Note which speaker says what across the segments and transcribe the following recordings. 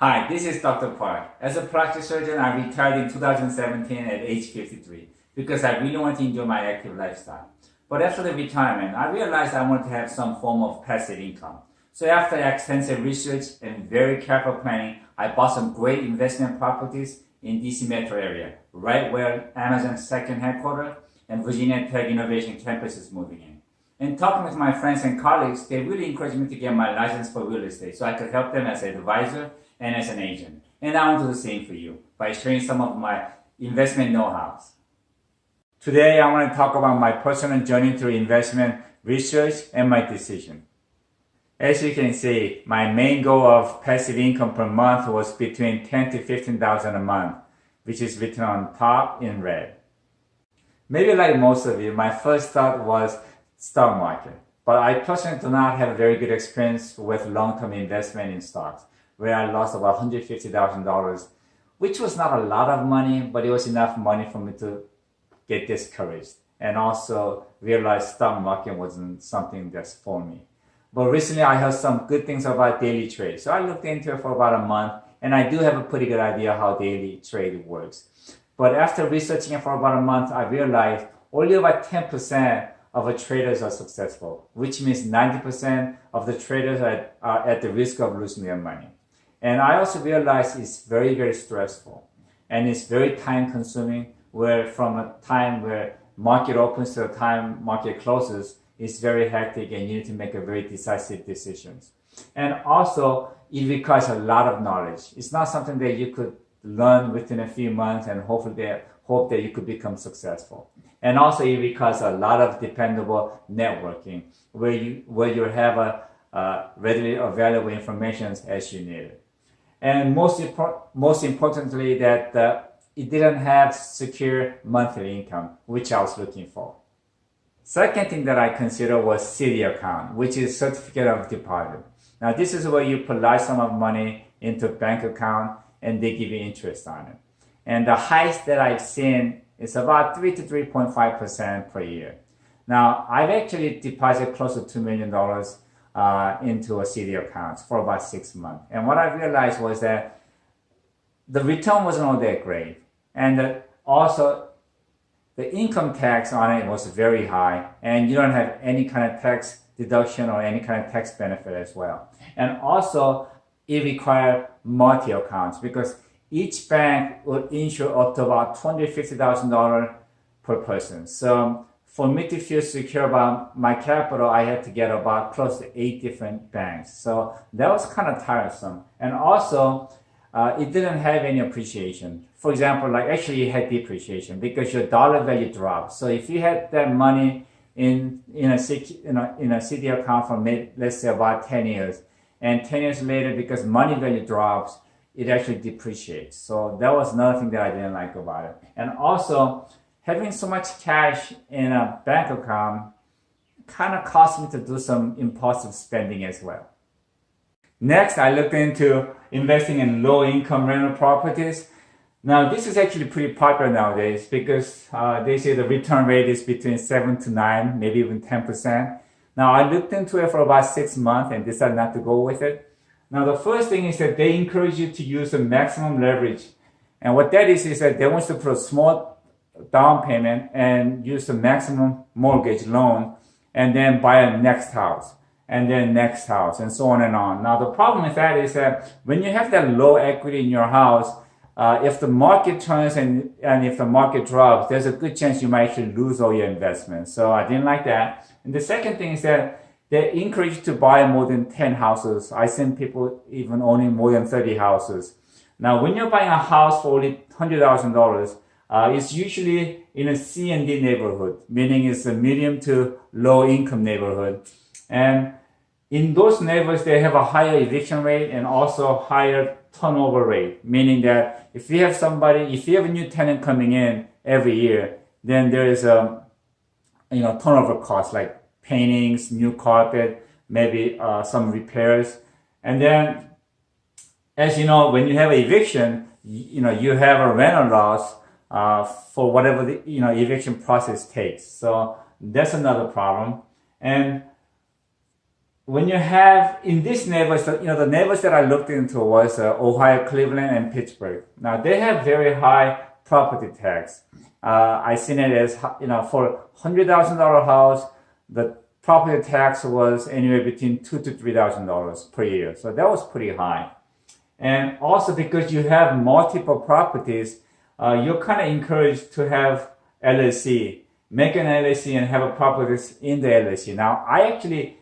Speaker 1: Hi, this is Dr. Park. As a plastic surgeon, I retired in 2017 at age 53 because I really want to enjoy my active lifestyle. But after the retirement, I realized I wanted to have some form of passive income. So after extensive research and very careful planning, I bought some great investment properties in DC metro area, right where Amazon's second headquarters and Virginia Tech Innovation Campus is moving in. And talking with my friends and colleagues, they really encouraged me to get my license for real estate so I could help them as an advisor and as an agent. And I want to do the same for you by sharing some of my investment know-hows. Today, I want to talk about my personal journey through investment research and my decision. As you can see, my main goal of passive income per month was between $10,000 to $15,000 a month, which is written on top in red. Maybe like most of you, my first thought was stock market. But I personally do not have a very good experience with long-term investment in stocks, where I lost about $150,000, which was not a lot of money, but it was enough money for me to get discouraged and also realize stock market wasn't something that's for me. But recently I heard some good things about daily trade. So I looked into it for about a month, and I do have a pretty good idea how daily trade works. But after researching it for about a month, I realized only about 10% of the traders are successful, which means 90% of the traders are at the risk of losing their money. And I also realized it's very, very stressful, and it's very time consuming, where from a time where market opens to the time market closes, it's very hectic and you need to make a very decisive decisions. And also it requires a lot of knowledge. It's not something that you could learn within a few months and hope that you could become successful. And also it requires a lot of dependable networking where you have a readily available information as you need it. And most importantly, that it didn't have secure monthly income, which I was looking for. Second thing that I considered was CD account, which is certificate of deposit. Now this is where you put large sum of money into a bank account and they give you interest on it. And the highest that I've seen is about 3 to 3.5% per year. Now I've actually deposited close to $2 million into a CD account for about 6 months. And what I realized was that the return wasn't all that great. And also the income tax on it was very high, and you don't have any kind of tax deduction or any kind of tax benefit as well. And also it required multi-accounts because each bank would insure up to about $250,000 per person. So for me to feel secure about my capital, I had to get about close to 8 different banks. So that was kind of tiresome. And also, it didn't have any appreciation. For example, actually it had depreciation because your dollar value dropped. So if you had that money in a CD account for let's say about 10 years, and 10 years later, because money value drops, it actually depreciates. So that was another thing that I didn't like about it. And also, having so much cash in a bank account kind of caused me to do some impulsive spending as well. Next, I looked into investing in low-income rental properties. Now, this is actually pretty popular nowadays because they say the return rate is between 7 to 9, maybe even 10%. Now, I looked into it for about 6 months and decided not to go with it. Now, the first thing is that they encourage you to use the maximum leverage. And what that is that they want you to put a small down payment and use the maximum mortgage loan and then buy a next house and then next house and so on and on. Now, the problem with that is that when you have that low equity in your house, if the market turns and if the market drops, there's a good chance you might actually lose all your investments. So I didn't like that. And the second thing is that they encourage you to buy more than 10 houses. I've seen people even owning more than 30 houses. Now, when you're buying a house for only $100,000, it's usually in a C and D neighborhood, meaning it's a medium to low income neighborhood. And in those neighborhoods, they have a higher eviction rate and also higher turnover rate, meaning that if you have a new tenant coming in every year, then there is a turnover cost like paintings, new carpet, maybe some repairs. And then, as you know, when you have an eviction, you have a rental loss for whatever the eviction process takes. So that's another problem. And when you have in these neighbors, the neighbors that I looked into was Ohio, Cleveland, and Pittsburgh. Now they have very high property tax. I seen it as for $100,000 house, the property tax was anywhere between $2,000 to $3,000 per year. So that was pretty high. And also because you have multiple properties, you're kind of encouraged to have LLC, make an LLC and have a properties in the LLC. Now I actually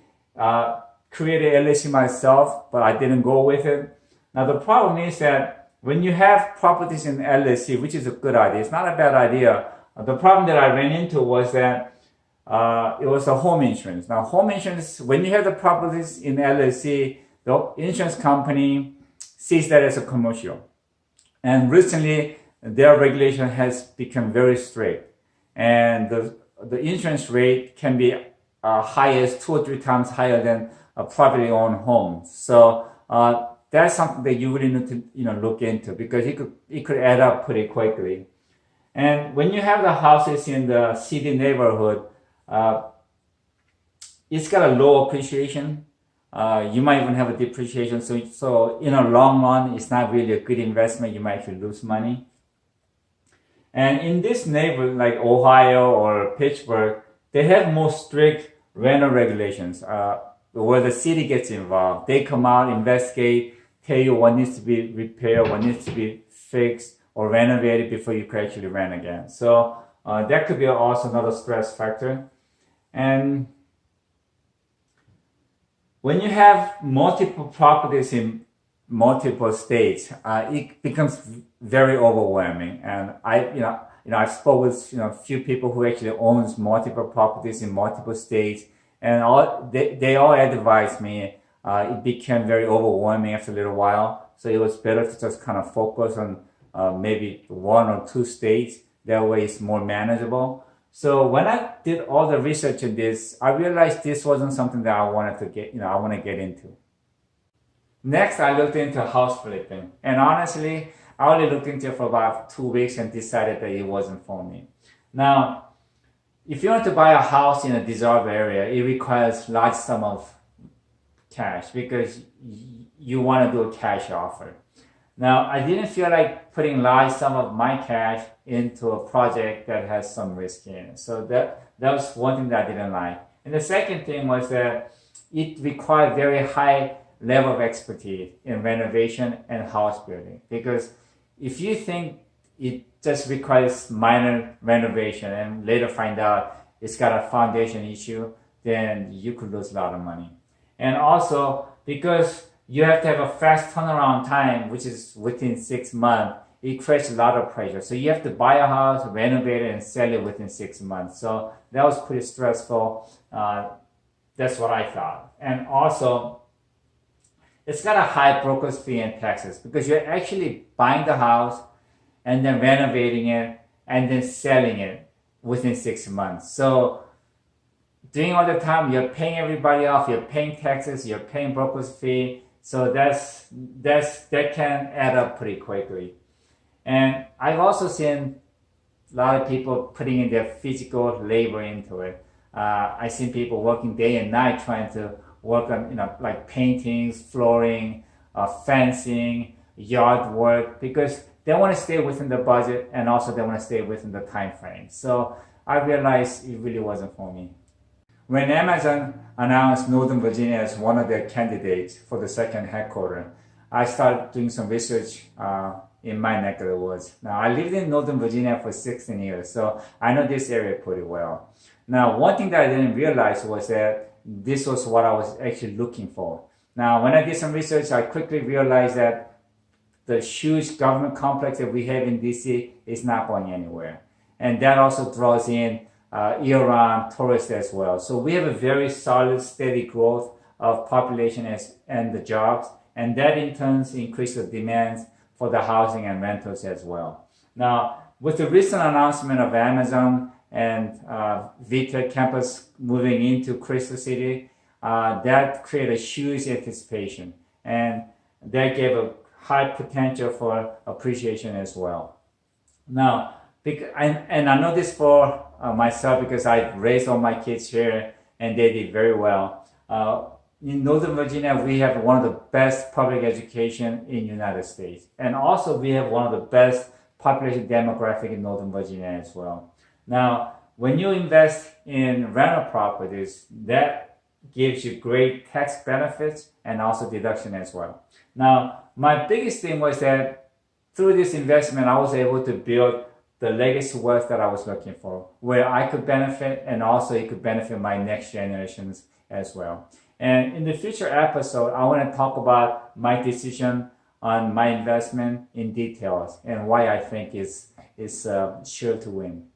Speaker 1: created LLC myself, but I didn't go with it. Now the problem is that when you have properties in LLC, which is a good idea, it's not a bad idea. The problem that I ran into was that it was a home insurance. Now home insurance, when you have the properties in LLC, the insurance company sees that as a commercial. And recently, their regulation has become very strict. And the insurance rate can be high as 2 or 3 times higher than a privately owned home. So that's something that you really need to look into, because it could add up pretty quickly. And when you have the houses in the city neighborhood, it's got a low appreciation. You might even have a depreciation. So in a long run, it's not really a good investment. You might actually lose money. And in this neighborhood, like Ohio or Pittsburgh, they have more strict rental regulations where the city gets involved. They come out, investigate, tell you what needs to be repaired, what needs to be fixed or renovated before you can actually rent again. So that could be also another stress factor. And when you have multiple properties in multiple states, it becomes very overwhelming. And I've spoken with a few people who actually owns multiple properties in multiple states, and they all advised me it became very overwhelming after a little while. So it was better to just kind of focus on maybe 1 or 2 states. That way it's more manageable. So when I did all the research in this, I realized this wasn't something that I wanted to get into. Next, I looked into house flipping. And honestly, I only looked into it for about 2 weeks and decided that it wasn't for me. Now, if you want to buy a house in a desirable area, it requires large sum of cash because you want to do a cash offer. Now, I didn't feel like putting large sum of my cash into a project that has some risk in it. So that was one thing that I didn't like. And the second thing was that it required very high level of expertise in renovation and house building. Because if you think it just requires minor renovation and later find out it's got a foundation issue, then you could lose a lot of money. And also, because you have to have a fast turnaround time, which is within 6 months, it creates a lot of pressure. So you have to buy a house, renovate it, and sell it within 6 months. So that was pretty stressful. That's what I thought. And also, it's got a high broker's fee and taxes because you're actually buying the house and then renovating it and then selling it within 6 months. So during all the time, you're paying everybody off, you're paying taxes, you're paying broker's fee. So that can add up pretty quickly. And I've also seen a lot of people putting in their physical labor into it. I've seen people working day and night trying to work on, like paintings, flooring, fencing, yard work, because they want to stay within the budget and also they want to stay within the time frame. So I realized it really wasn't for me. When Amazon announced Northern Virginia as one of their candidates for the second headquarters, I started doing some research in my neck of the woods. Now, I lived in Northern Virginia for 16 years, so I know this area pretty well. Now, one thing that I didn't realize was that this was what I was actually looking for. Now, when I did some research, I quickly realized that the huge government complex that we have in DC is not going anywhere. And that also draws in year-round tourists as well. So we have a very solid, steady growth of population and the jobs, and that in turn increases the demands for the housing and rentals as well. Now, with the recent announcement of Amazon and VTech campus moving into Crystal City, that created a huge anticipation, and that gave a high potential for appreciation as well. Now, and I know this for myself because I raised all my kids here and they did very well. in Northern Virginia, we have one of the best public education in United States. And also we have one of the best population demographic in Northern Virginia as well. Now, when you invest in rental properties, that gives you great tax benefits and also deduction as well. Now, my biggest thing was that through this investment, I was able to build the legacy wealth that I was looking for, where I could benefit and also it could benefit my next generations as well. And in the future episode, I want to talk about my decision on my investment in details and why I think it's sure to win.